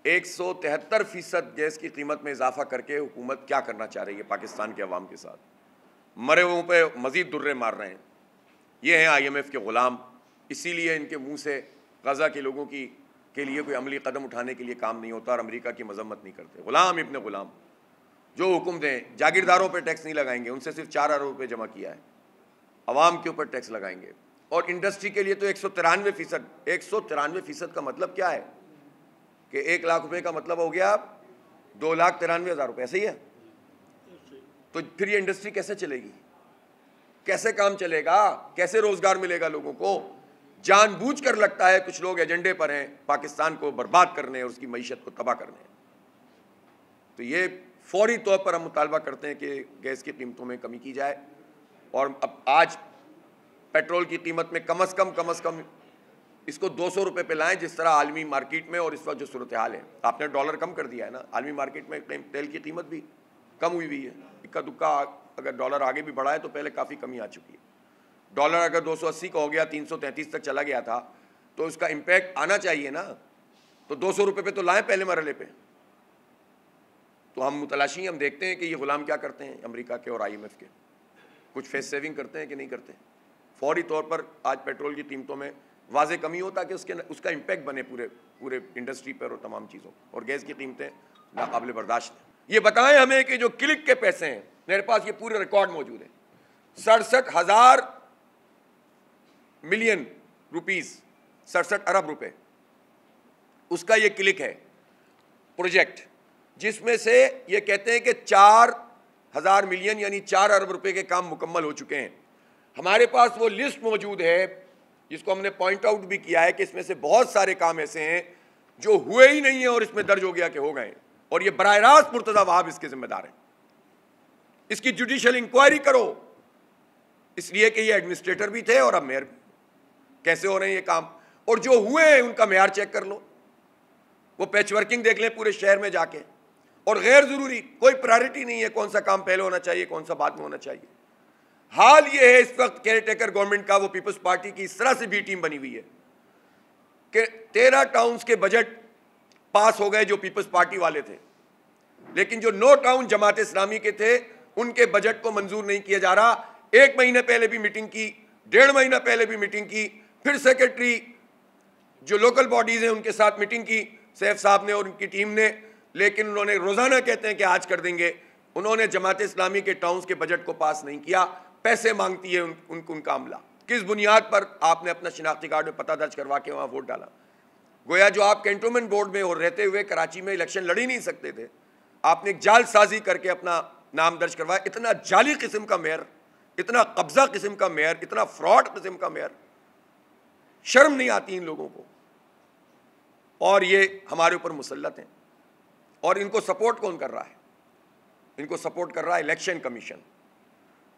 173% gas کی قیمت میں اضافہ کر کے حکومت کیا کرنا چاہ رہی ہے پاکستان کے عوام کے ساتھ؟ مرے ہوئوں پہ مزید درے مار رہے ہیں. یہ ہیں IMF کے غلام. اسی لیے ان کے منہ سے غزہ کے لوگوں کے لیے کوئی عملی قدم اٹھانے کے لیے کام نہیں ہوتا اور امریکہ کی مذمت نہیں کرتے. غلام ابن غلام جو حکم دیں. جاگیرداروں پہ ٹیکس نہیں لگائیں گے, ان سے صرف 4 ارب روپے جمع کیا ہے. عوام کے اوپر ٹیکس لگائیں گے. اور انڈسٹری کے لیے تو 193%. 193% کا مطلب کیا ہے کہ 1 لاکھ روپے کا مطلب ہو گیا 2,93,000 روپے. ایسے ہی ہے. تو پھر یہ انڈسٹری کیسے چلے گی؟ کیسے کام چلے گا؟ کیسے روزگار ملے گا لوگوں کو؟ جان بوجھ کر لگتا ہے کچھ لوگ ایجنڈے پر ہیں پاکستان کو برباد کرنے اور اس کی معیشت کو تباہ کرنے. تو یہ فوری طور پر ہم مطالبہ کرتے ہیں کہ گیس کی قیمتوں میں کمی کی جائے. اور اب آج پیٹرول کی قیمت میں کم از کم اس کو 200 روپے پہ لائیں, جس طرح عالمی مارکیٹ میں اور اس وقت جو صورتحال ہے. آپ نے ڈالر کم کر دیا ہے نا, عالمی مارکیٹ میں تیل کی قیمت بھی کم ہوئی ہے. اکا دکا اگر ڈالر آگے بھی بڑھا ہے تو پہلے کافی کمی آ چکی ہے. ڈالر اگر 280 کا ہو گیا 333 تک چلا گیا تھا تو اس کا امپیکٹ آنا چاہیے نا. تو 200 روپے پہ تو لائیں پہلے مرحلے پہ. تو ہم متلاشی ہم دیکھتے ہیں کہ یہ غلام کیا کرتے ہیں امریکہ کے اور IMF کے. کچھ فیس سیونگ کرتے ہیں کہ نہیں کرتے. فوری طور پر آج پیٹرول کی قیمتوں میں واضح کمی ہو تاکہ اس کا امپیکٹ بنے پورے انڈسٹری پر اور تمام چیزوں. اور گیس کی قیمتیں ناقابل برداشت ہیں. یہ بتائیں ہمیں کہ جو کلک کے پیسے ہیں, میرے پاس یہ پورے ریکارڈ موجود ہیں, 67,000 ملین روپیز, 67 ارب روپے اس کا یہ کلک ہے پروجیکٹ, جس میں سے یہ کہتے ہیں کہ 4,000 ملین یعنی 4 ارب روپے کے کام مکمل ہو چکے ہیں. ہمارے پاس وہ لسٹ موجود ہے جس کو ہم نے پوائنٹ آؤٹ بھی کیا ہے کہ اس میں سے بہت سارے کام ایسے ہیں جو ہوئے ہی نہیں ہیں اور اس میں درج ہو گیا کہ ہو گئے. اور یہ براہ راست مرتضی وہاب اس کے ذمہ دار ہیں. اس کی جوڈیشل انکوائری کرو, اس لیے کہ یہ ایڈمنسٹریٹر بھی تھے اور اب میئر بھی. کیسے ہو رہے ہیں یہ کام, اور جو ہوئے ہیں ان کا معیار چیک کر لو. وہ پیچ ورکنگ دیکھ لیں پورے شہر میں جا کے. اور غیر ضروری کوئی پرائرٹی نہیں ہے کون سا کام پہلے ہونا چاہیے کون سا بعد میں ہونا چاہیے. حال یہ ہے اس وقت کیئر ٹیکر گورنمنٹ کا, وہ پیپلز پارٹی کی اس طرح سے بی ٹیم بنی ہوئی ہے کہ 13 ٹاؤنز کے بجٹ پاس ہو گئے جو پیپلز پارٹی والے تھے, لیکن جو 9 ٹاؤن جماعت اسلامی کے تھے ان کے بجٹ کو منظور نہیں کیا جا رہا. 1 مہینے پہلے بھی میٹنگ کی, 1.5 مہینہ پہلے بھی میٹنگ کی, پھر سیکرٹری جو لوکل باڈیز ہیں ان کے ساتھ میٹنگ کی سیف صاحب نے اور ان کی ٹیم نے, لیکن انہوں نے روزانہ کہتے ہیں کہ آج کر دیں گے. انہوں نے جماعت اسلامی کے ٹاؤنز کے بجٹ کو پاس نہیں کیا. پیسے مانگتی ہے ان کا عملہ. کس بنیاد پر آپ نے اپنا شناختی کارڈ میں پتہ درج کروا کے وہاں ووٹ ڈالا؟ گویا جو آپ کینٹونمنٹ بورڈ میں اور رہتے ہوئے کراچی میں الیکشن لڑ ہی نہیں سکتے تھے, آپ نے ایک جال سازی کر کے اپنا نام درج کروایا. اتنا جعلی قسم کا میئر, اتنا قبضہ قسم کا میئر, اتنا فراڈ قسم کا میئر. شرم نہیں آتی ان لوگوں کو. اور یہ ہمارے اوپر مسلط ہیں. اور ان کو سپورٹ کون کر رہا ہے؟ ان کو سپورٹ کر رہا ہے الیکشن کمیشن.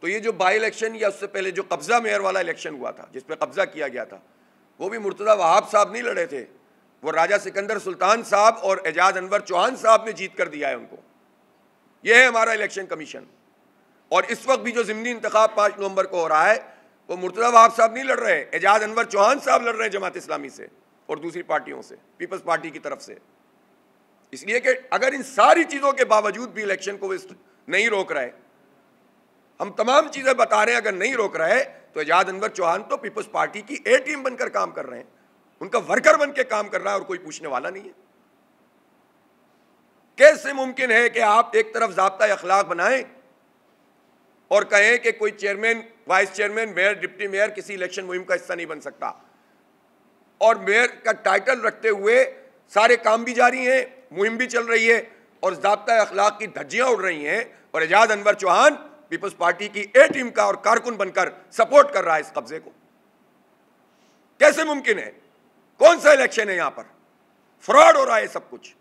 تو یہ جو بائی الیکشن یا اس سے پہلے جو قبضہ میئر والا الیکشن ہوا تھا جس پہ قبضہ کیا گیا تھا, وہ بھی مرتضی وہاب صاحب نہیں لڑے تھے, وہ راجہ سکندر سلطان صاحب اور اعجاز انور چوہان صاحب نے جیت کر دیا ہے ان کو. یہ ہے ہمارا الیکشن کمیشن. اور اس وقت بھی جو ضمنی انتخاب 5 نومبر کو ہو رہا ہے وہ مرتضی وہاب صاحب نہیں لڑ رہے, اعجاز انور چوہان صاحب لڑ رہے ہیں جماعت اسلامی سے اور دوسری پارٹیوں سے, پیپلز پارٹی کی طرف سے. اس لیے کہ اگر ان ساری چیزوں کے باوجود بھی الیکشن کو نہیں روک رہے, ہم تمام چیزیں بتا رہے ہیں, اگر نہیں روک رہے تو اعجاز انور چوہان تو پیپلز پارٹی کی اے ٹیم بن کر کام کر رہے ہیں, ان کا ورکر بن کے کام کر رہا ہے اور کوئی پوچھنے والا نہیں ہے. کیسے ممکن ہے کہ آپ ایک طرف ضابطہ اخلاق بنائیں اور کہیں کہ کوئی chairman, vice chairman, mayor, deputy mayor کسی الیکشن مہم کا حصہ نہیں بن سکتا, اور میئر کا ٹائٹل رکھتے ہوئے سارے کام بھی جاری ہیں, مہم بھی چل رہی ہے اور ضابطہ اخلاق کی دھجیاں اڑ رہی ہیں, اور اعجاز انور چوہان پیپلز پارٹی کی اے ٹیم کا اور کارکن بن کر سپورٹ کر رہا ہے اس قبضے کو. کیسے ممکن ہے؟ کون سا الیکشن ہے یہاں پر؟ فراڈ ہو رہا ہے سب کچھ.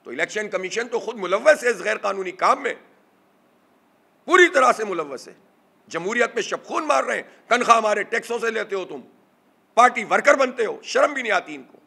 تو الیکشن کمیشن تو خود ملوث ہے اس غیر قانونی کام میں, پوری طرح سے ملوث ہے. جمہوریت پہ شب خون مار رہے ہیں. تنخواہ ہمارے ٹیکسوں سے لیتے ہو تم, پارٹی ورکر بنتے ہو, شرم بھی نہیں آتی ان کو.